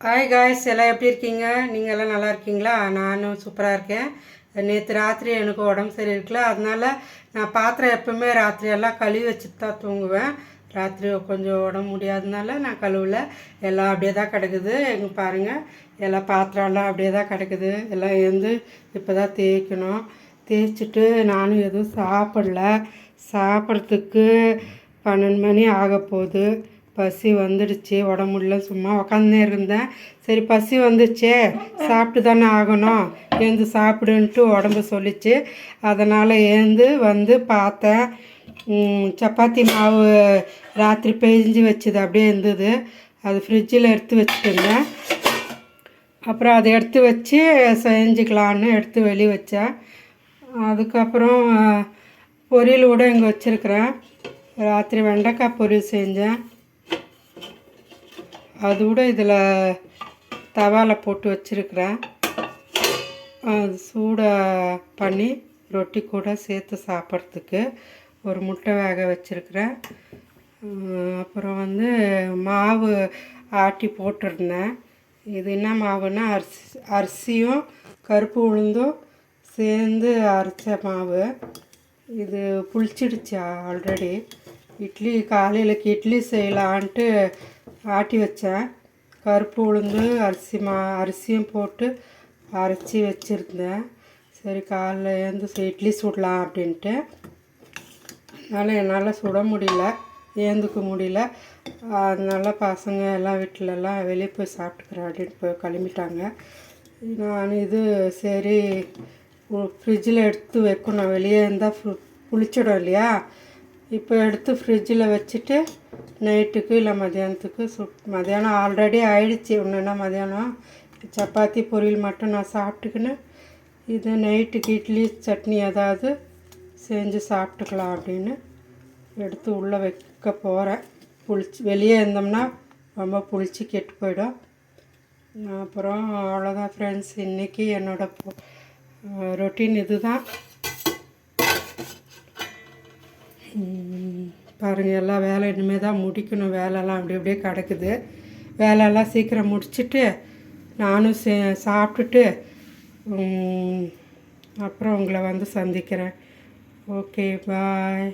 Hi guys, எல்லாம் எப்படி இருக்கீங்க? நீங்கள் எல்லாம் நல்லா இருக்கீங்களா? நானும் சூப்பராக இருக்கேன். நேற்று ராத்திரி எனக்கு உடம்பு சரி இருக்குல்ல, அதனால் நான் பாத்திரம் எப்போவுமே ராத்திரியெல்லாம் கழுவி வச்சுட்டு தான் தூங்குவேன். ராத்திரி கொஞ்சம் உடம்பு முடியாததுனால நான் கழுவல. எல்லாம் அப்படியே தான் கிடக்குது. எங்கே பாருங்கள், எல்லாம் பாத்திரம்லாம் அப்படியே தான் கிடக்குது. எல்லாம் எழுந்து இப்போ தான் தேய்க்கணும். தேய்ச்சிட்டு நானும் எதுவும் சாப்பிடல. சாப்பிட்றதுக்கு 12 மணி ஆக போகுது. பசி வந்துடுச்சு. உடம்புல சும்மா உக்காந்தே இருந்தேன். சரி, பசி வந்துச்சே, சாப்பிட்டு தானே ஆகணும், எழுந்து சாப்பிடுன்ட்டு உடம்பு சொல்லிச்சு. அதனால் எழுந்து வந்து பார்த்தேன். சப்பாத்தி மாவு ராத்திரி பெஞ்சு வச்சது அப்படியே இருந்தது. அது ஃப்ரிட்ஜில் எடுத்து வச்சுருந்தேன். அப்புறம் அதை எடுத்து வச்சு செஞ்சுக்கலான்னு எடுத்து வெளியே வச்சேன். அதுக்கப்புறம் பொரியல் கூட இங்கே வச்சுருக்கிறேன். ராத்திரி வெண்டைக்காய் பொரியல் செஞ்சேன். அது கூட இதில் தவாவில் போட்டு வச்சுருக்கிறேன். அது சூடாக பண்ணி ரொட்டி கூட சேர்த்து சாப்பிட்றதுக்கு ஒரு முட்டை வேக வச்சுருக்கிறேன். அப்புறம் வந்து மாவு ஆட்டி போட்டிருந்தேன். இது என்ன மாவுன்னா அரிசியும் கருப்பு உளுந்தும் சேர்ந்து அரைச்ச மாவு. இது புளிச்சிடுச்சு ஆல்ரெடி. காலையிலக்கு இட்லி செய்யலான்ட்டு ஆட்டி வச்சேன். கருப்பு உளுந்து அரிசியும் போட்டு அரைச்சி வச்சுருந்தேன். சரி, காலைல எழுந்து இட்லி சுடலாம் அப்படின்ட்டு. அதனால் என்னால் சுட முடியல, ஏந்துக்க முடியல. அதனால பசங்க எல்லாம் வீட்டிலலாம் வெளியே போய் சாப்பிட்டுக்கிறேன் அப்படின்ட்டு போய் கிளம்பிட்டாங்க. நான் இது சரி ஃப்ரிட்ஜில் எடுத்து வைக்கணும். வெளியே இருந்தால் புளிச்சிடும் இல்லையா? இப்போ எடுத்து ஃப்ரிட்ஜில் வச்சுட்டு நைட்டுக்கு இல்லை மதியானத்துக்கு மதியானம் ஆல்ரெடி ஆயிடுச்சு. ஒன்றுன்னா மதியானம் சப்பாத்தி பொரியல் மட்டும் நான் சாப்பிட்டுக்கின்னு இது நைட்டுக்கு இட்லி சட்னி ஏதாவது செஞ்சு சாப்பிட்டுக்கலாம் அப்படின்னு எடுத்து உள்ளே வைக்க போகிறேன். வெளியே இருந்தோம்னா ரொம்ப புளிச்சு கெட்டு போயிடும். அப்புறம் அவ்வளோதான் ஃப்ரெண்ட்ஸ், இன்றைக்கி என்னோடய ரொட்டீன் இது தான். பாருங்கள், எல்லா வேலை இனிமேல் தான் முடிக்கணும். வேலைலாம் அப்படி அப்படியே கிடக்குது. வேலையெல்லாம் சீக்கிரம் முடிச்சுட்டு நானும் சாப்பிட்டுட்டு அப்புறம் உங்களை வந்து சந்திக்கிறேன். ஓகே, பாய்.